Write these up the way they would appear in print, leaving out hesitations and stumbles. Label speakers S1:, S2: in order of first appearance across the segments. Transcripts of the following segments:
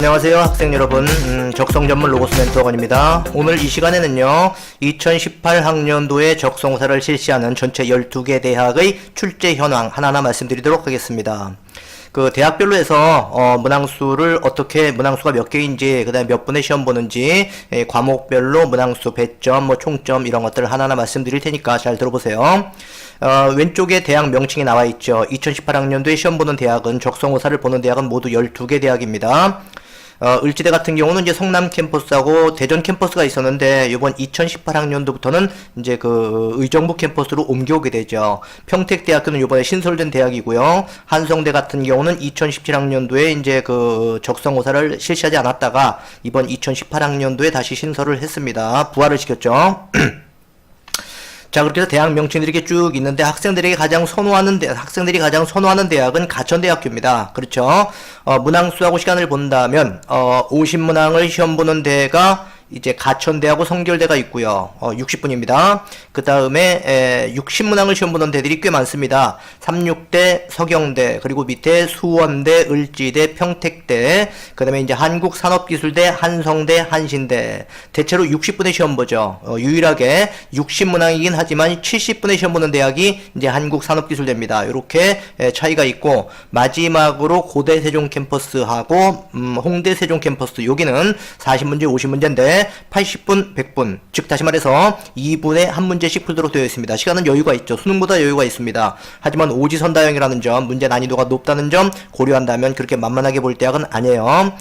S1: 안녕하세요 학생 여러분, 적성 전문 로고스 멘토원입니다. 오늘 이 시간에는요 2018 학년도에 적성고사를 실시하는 전체 12개 대학의 출제 현황 하나하나 말씀드리도록 하겠습니다. 그 대학별로 해서 문항수를 어떻게 문항수가 몇 개인지, 그 다음에 몇 분의 시험 보는지, 과목별로 문항수, 배점, 뭐 총점 이런 것들을 하나하나 말씀드릴 테니까 잘 들어보세요. 왼쪽에 대학 명칭이 나와 있죠. 2018학년도에 시험 보는 대학은, 적성고사를 보는 대학은 모두 12개 대학입니다. 을지대 같은 경우는 이제 성남 캠퍼스하고 대전 캠퍼스가 있었는데, 이번 2018학년도부터는 이제 그 의정부 캠퍼스로 옮겨오게 되죠. 평택대학교는 이번에 신설된 대학이고요. 한성대 같은 경우는 2017학년도에 이제 그 적성고사를 실시하지 않았다가 이번 2018학년도에 다시 신설을 했습니다. 부활을 시켰죠. 자, 그렇게 해서 대학 명칭들이 이렇게 쭉 있는데, 학생들이 가장 선호하는 대학은 가천대학교입니다. 그렇죠? 문항수하고 시간을 본다면, 50문항을 시험 보는 데가 이제 가천대하고 성결대가 있고요. 60분입니다. 그 다음에 60문항을 시험 보는 데들이 꽤 많습니다. 삼육대, 서경대, 그리고 밑에 수원대, 을지대, 평택대, 그 다음에 이제 한국산업기술대, 한성대, 한신대. 대체로 60분의 시험 보죠. 유일하게 60문항이긴 하지만 70분의 시험 보는 대학이 이제 한국산업기술대입니다. 이렇게 차이가 있고, 마지막으로 고대 세종 캠퍼스하고 홍대 세종 캠퍼스, 여기는 40문제, 50문제인데 80분, 100분, 즉 다시 말해서 2분에 한 문제씩 풀도록 되어 있습니다. 시간은 여유가 있죠. 수능보다 여유가 있습니다. 하지만 오지선다형이라는 점, 문제 난이도가 높다는 점 고려한다면 그렇게 만만하게 볼 대학은 아니에요.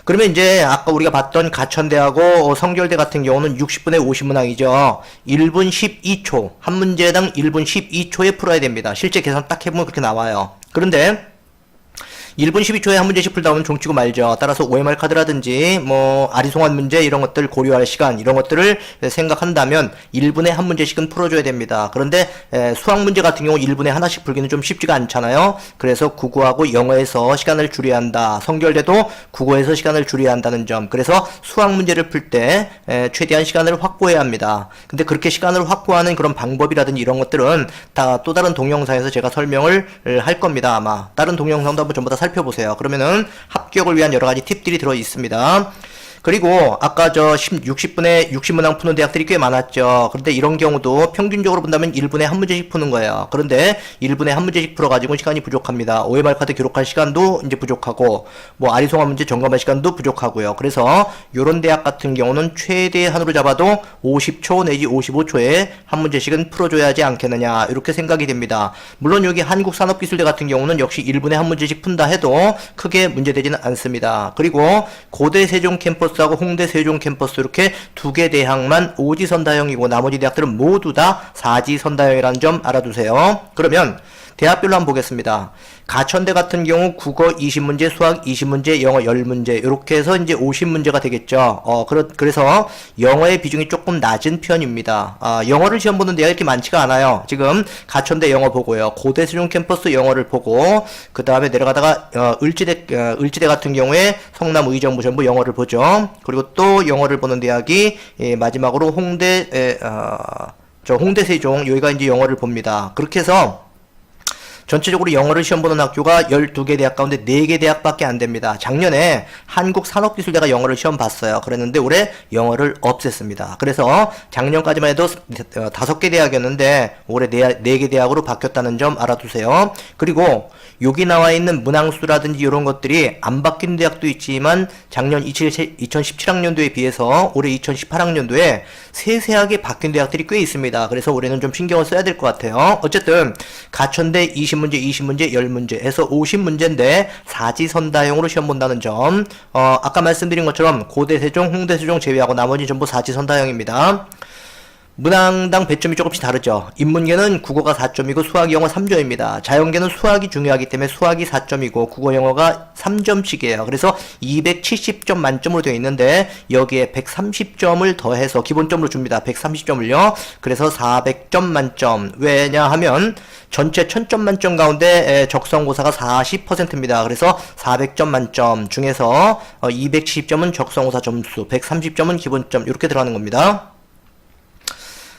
S1: 그러면 이제 아까 우리가 봤던 가천대하고 성결대 같은 경우는 60분에 50문항이죠. 1분 12초, 한 문제당 1분 12초에 풀어야 됩니다. 실제 계산 딱 해보면 그렇게 나와요. 그런데 1분 12초에 한 문제씩 풀다 보면 종치고 말죠. 따라서 OMR 카드라든지 뭐 아리송한 문제 이런 것들 고려할 시간 이런 것들을 생각한다면 1분에 한 문제씩은 풀어줘야 됩니다. 그런데 수학 문제 같은 경우 1분에 하나씩 풀기는 좀 쉽지가 않잖아요. 그래서 국어하고 영어에서 시간을 줄여야 한다. 성결대도 국어에서 시간을 줄여야 한다는 점. 그래서 수학 문제를 풀 때 최대한 시간을 확보해야 합니다. 근데 그렇게 시간을 확보하는 그런 방법이라든지 이런 것들은 다 또 다른 동영상에서 제가 설명을 할 겁니다. 아마 다른 동영상도 한번 전부 다 살펴보세요. 그러면은 합격을 위한 여러 가지 팁들이 들어 있습니다. 그리고 아까 저 60분에 60문항 푸는 대학들이 꽤 많았죠. 그런데 이런 경우도 평균적으로 본다면 1분에 한 문제씩 푸는 거예요. 그런데 1분에 한 문제씩 풀어가지고 시간이 부족합니다. OMR 카드 기록할 시간도 이제 부족하고, 뭐 아리송한 문제 점검할 시간도 부족하고요. 그래서 요런 대학 같은 경우는 최대한으로 잡아도 50초 내지 55초에 한 문제씩은 풀어줘야 하지 않겠느냐, 이렇게 생각이 됩니다. 물론 여기 한국산업기술대 같은 경우는 역시 1분에 한 문제씩 푼다 해도 크게 문제되지는 않습니다. 그리고 고대 세종 캠퍼스 하고 홍대 세종 캠퍼스, 이렇게 두 개 대학만 오지선다형이고 나머지 대학들은 모두 다 사지선다형이라는 점 알아두세요. 그러면 대학별로 한번 보겠습니다. 가천대 같은 경우 국어 20문제, 수학 20문제, 영어 10문제, 이렇게 해서 이제 50문제가 되겠죠. 그래서 영어의 비중이 조금 낮은 편입니다. 영어를 시험 보는 데가 이렇게 많지가 않아요. 지금 가천대 영어 보고요. 고대 세종 캠퍼스 영어를 보고, 그 다음에 내려가다가 을지대 같은 경우에 성남 의정부 전부 영어를 보죠. 그리고 또 영어를 보는 대학이 마지막으로 홍대 세종, 여기가 이제 영어를 봅니다. 그렇게 해서 전체적으로 영어를 시험 보는 학교가 12개 대학 가운데 4개 대학밖에 안 됩니다. 작년에 한국산업기술대가 영어를 시험 봤어요. 그랬는데 올해 영어를 없앴습니다. 그래서 작년까지만 해도 5개 대학이었는데 올해 4개 대학으로 바뀌었다는 점 알아두세요. 그리고 여기 나와 있는 문항수라든지 이런 것들이 안 바뀐 대학도 있지만 작년 2017학년도에 비해서 올해 2018학년도에 세세하게 바뀐 대학들이 꽤 있습니다. 그래서 올해는 좀 신경을 써야 될 것 같아요. 어쨌든 가천대 20문제, 20문제, 10문제 해서 50문제인데 사지선다형으로 시험 본다는 점, 아까 말씀드린 것처럼 고대 세종, 홍대 세종 제외하고 나머지 전부 사지선다형입니다. 문항당 배점이 조금씩 다르죠. 인문계는 국어가 4점이고 수학, 영어 3점입니다. 자연계는 수학이 중요하기 때문에 수학이 4점이고 국어, 영어가 3점씩이에요. 그래서 270점 만점으로 되어 있는데 여기에 130점을 더해서 기본점으로 줍니다. 130점을요. 그래서 400점 만점. 왜냐하면 전체 1000점 만점 가운데 적성고사가 40%입니다. 그래서 400점 만점 중에서 270점은 적성고사 점수, 130점은 기본점, 이렇게 들어가는 겁니다.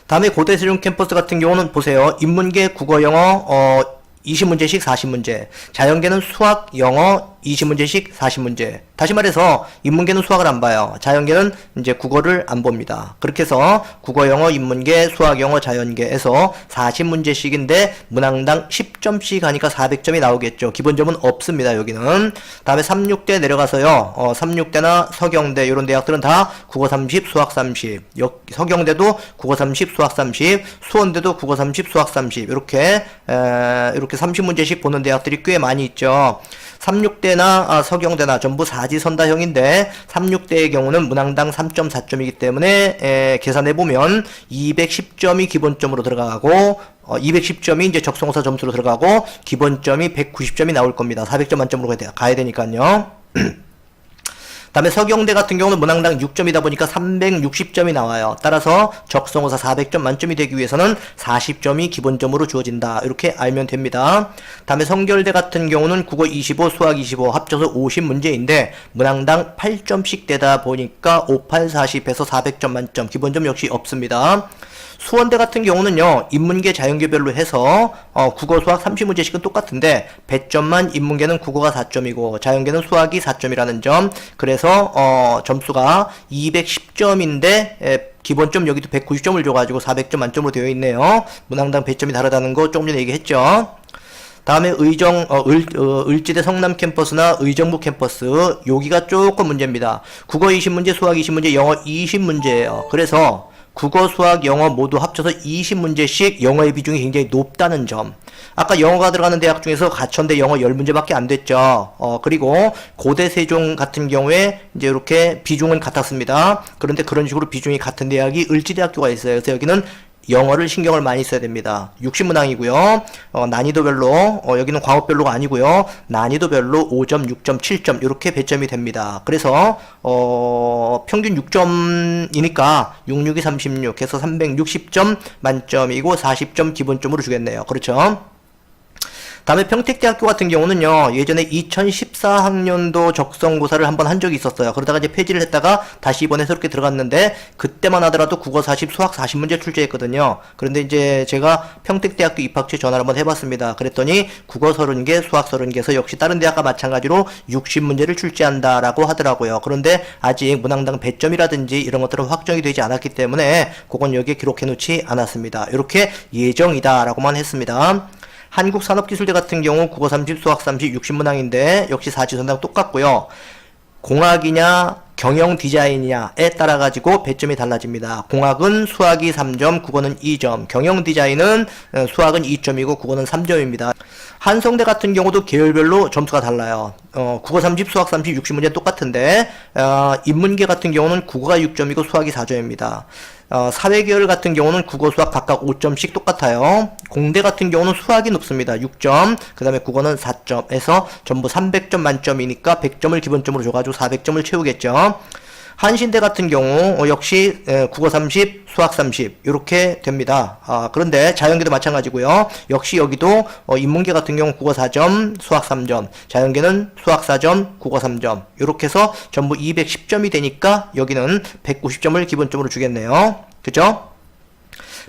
S1: 다음에 고대 세종 캠퍼스 같은 경우는 보세요. 인문계, 국어, 영어 20문제씩 40문제. 자연계는 수학, 영어 20문제씩 40문제. 다시 말해서 인문계는 수학을 안 봐요. 자연계는 이제 국어를 안 봅니다. 그렇게 해서 국어, 영어, 인문계, 수학, 영어, 자연계에서 40문제씩인데 문항당 10점씩 하니까 400점이 나오겠죠. 기본점은 없습니다. 여기는. 다음에 36대 내려가서요. 36대나 서경대 이런 대학들은 다 국어 30, 수학 30. 서경대도 국어 30, 수학 30. 수원대도 국어 30, 수학 30. 이렇게 30문제씩 보는 대학들이 꽤 많이 있죠. 36대나 서경대나 전부 사지선다형인데 36대의 경우는 문항당 3.4점이기 때문에 계산해보면 210점이 기본점으로 들어가고 210점이 이제 적성고사 점수로 들어가고 기본점이 190점이 나올 겁니다. 400점 만점으로 가야 되니까요. 다음에 서경대 같은 경우는 문항당 6점이다 보니까 360점이 나와요. 따라서 적성고사 400점 만점이 되기 위해서는 40점이 기본점으로 주어진다. 이렇게 알면 됩니다. 다음에 성결대 같은 경우는 국어 25, 수학 25 합쳐서 50문제인데 문항당 8점씩 되다 보니까 58, 40해서 400점 만점. 기본점 역시 없습니다. 수원대 같은 경우는요, 인문계, 자연계별로 해서 국어, 수학 30문제씩은 똑같은데 배점만 인문계는 국어가 4점이고 자연계는 수학이 4점이라는 점. 그래서 점수가 210점인데 기본점 여기도 190점을 줘가지고 400점 만점으로 되어 있네요. 문항당 배점이 다르다는 거 조금 전에 얘기했죠. 다음에 을지대 성남 캠퍼스나 의정부 캠퍼스, 여기가 조금 문제입니다. 국어 20문제, 수학 20문제, 영어 20문제예요. 그래서 국어, 수학, 영어 모두 합쳐서 20문제씩 영어의 비중이 굉장히 높다는 점. 아까 영어가 들어가는 대학 중에서 가천대 영어 10문제밖에 안 됐죠. 그리고 고대 세종 같은 경우에 이제 이렇게 비중은 같았습니다. 그런데 그런 식으로 비중이 같은 대학이 을지대학교가 있어요. 그래서 여기는 영어를 신경을 많이 써야 됩니다. 60문항이고요. 난이도별로 여기는 과목별로가 아니고요. 난이도별로 5점, 6점, 7점 이렇게 배점이 됩니다. 그래서 평균 6점이니까 66이 36 해서 360점 만점이고 40점 기본점으로 주겠네요. 그렇죠? 다음에 평택대학교 같은 경우는요, 예전에 2014학년도 적성고사를 한번 한 적이 있었어요. 그러다가 이제 폐지를 했다가 다시 이번에 새롭게 들어갔는데, 그때만 하더라도 국어 40, 수학 40문제 출제했거든요. 그런데 이제 제가 평택대학교 입학처에 전화를 한번 해봤습니다. 그랬더니 국어 30개, 수학 30개에서 역시 다른 대학과 마찬가지로 60문제를 출제한다라고 하더라고요. 그런데 아직 문항당 배점이라든지 이런 것들은 확정이 되지 않았기 때문에 그건 여기에 기록해 놓지 않았습니다. 이렇게 예정이다라고만 했습니다. 한국산업기술대 같은 경우 국어 30, 수학 30, 60문항인데 역시 사지선당 똑같고요. 공학이냐 경영 디자인이냐에 따라 가지고 배점이 달라집니다. 공학은 수학이 3점, 국어는 2점. 경영 디자인은 수학은 2점이고 국어는 3점입니다. 한성대 같은 경우도 계열별로 점수가 달라요. 국어 30, 수학 30, 60문제 똑같은데 인문계 같은 경우는 국어가 6점이고 수학이 4점입니다. 사회계열 같은 경우는 국어, 수학 각각 5점씩 똑같아요. 공대 같은 경우는 수학이 높습니다. 6점, 그 다음에 국어는 4점에서 전부 300점 만점이니까 100점을 기본점으로 줘가지고 400점을 채우겠죠. 한신대 같은 경우 역시 국어 30, 수학 30 이렇게 됩니다. 그런데 자연계도 마찬가지고요. 역시 여기도 인문계 같은 경우 국어 4점, 수학 3점, 자연계는 수학 4점, 국어 3점 이렇게 해서 전부 210점이 되니까 여기는 190점을 기본점으로 주겠네요. 그죠?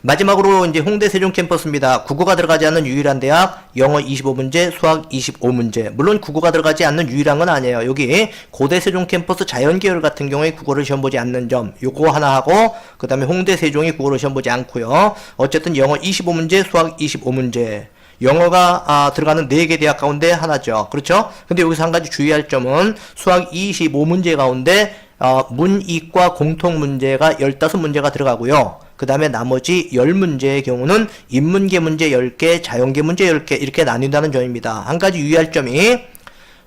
S1: 마지막으로 이제 홍대 세종 캠퍼스입니다. 국어가 들어가지 않는 유일한 대학, 영어 25문제, 수학 25문제. 물론 국어가 들어가지 않는 유일한 건 아니에요. 여기 고대 세종 캠퍼스 자연계열 같은 경우에 국어를 시험 보지 않는 점, 요거 하나 하고, 그 다음에 홍대 세종이 국어를 시험 보지 않고요. 어쨌든 영어 25문제, 수학 25문제. 영어가 들어가는 4개 대학 가운데 하나죠. 그렇죠? 근데 여기서 한 가지 주의할 점은 수학 25문제 가운데 문이과 공통문제가 15문제가 들어가고요. 그 다음에 나머지 10문제의 경우는 인문계 문제 10개, 자연계 문제 10개 이렇게 나뉜다는 점입니다. 한 가지 유의할 점이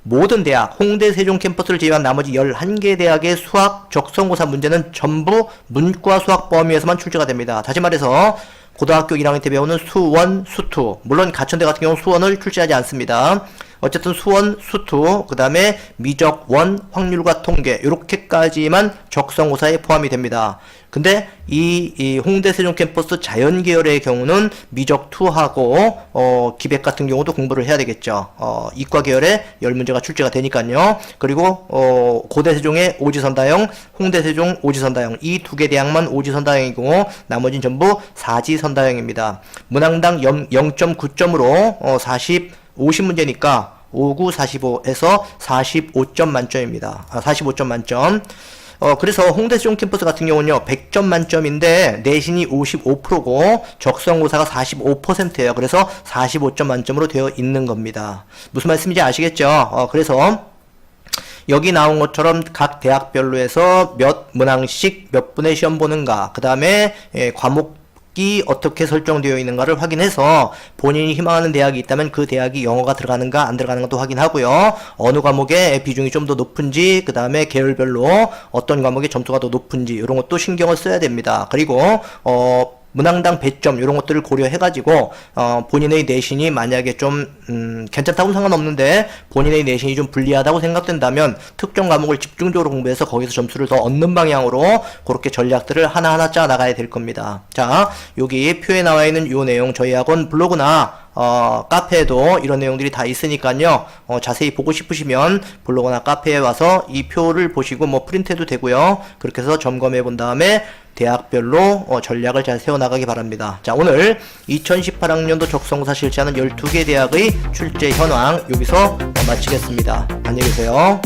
S1: 모든 대학, 홍대 세종 캠퍼스를 제외한 나머지 11개 대학의 수학 적성고사 문제는 전부 문과 수학 범위에서만 출제가 됩니다. 다시 말해서 고등학교 1학년 때 배우는 수원, 수투, 물론 가천대 같은 경우는 수원을 출제하지 않습니다. 어쨌든 수원, 수투, 그 다음에 미적, 원, 확률과 통계 이렇게까지만 적성고사에 포함이 됩니다. 근데 이 홍대 세종 캠퍼스 자연계열의 경우는 미적 2하고 기백 같은 경우도 공부를 해야 되겠죠. 이과 계열에 10문제가 출제가 되니까요. 그리고 고대 세종의 오지선다형, 홍대 세종 오지선다형 이 2개 대학만 오지선다형이고 나머지는 전부 사지선다형입니다. 문항당 0.9점으로 50문제니까 59, 45에서 45점 만점입니다. 45점 만점. 그래서 홍대 세종 캠퍼스 같은 경우는요, 100점 만점인데, 내신이 55%고, 적성고사가 45%예요. 그래서 45점 만점으로 되어 있는 겁니다. 무슨 말씀인지 아시겠죠? 그래서, 여기 나온 것처럼 각 대학별로 해서 몇 문항씩 몇 분의 시험 보는가, 그 다음에 과목이 어떻게 설정되어 있는가를 확인해서 본인이 희망하는 대학이 있다면 그 대학이 영어가 들어가는가 안 들어가는가도 확인하고요. 어느 과목의 비중이 좀 더 높은지, 그 다음에 계열별로 어떤 과목의 점수가 더 높은지 이런 것도 신경을 써야 됩니다. 그리고 문항당 배점 이런 것들을 고려해가지고 본인의 내신이 만약에 좀 괜찮다고는 상관없는데 본인의 내신이 좀 불리하다고 생각된다면 특정 과목을 집중적으로 공부해서 거기서 점수를 더 얻는 방향으로 그렇게 전략들을 하나하나 짜 나가야 될 겁니다. 자, 여기 표에 나와 있는 요 내용 저희 학원 블로그나 카페에도 이런 내용들이 다 있으니까요. 자세히 보고 싶으시면 블로그나 카페에 와서 이 표를 보시고 뭐 프린트해도 되고요. 그렇게 해서 점검해 본 다음에 대학별로 전략을 잘 세워나가기 바랍니다. 자, 오늘 2018학년도 적성고사 실시하는 12개 대학의 출제 현황 여기서 마치겠습니다. 안녕히 계세요.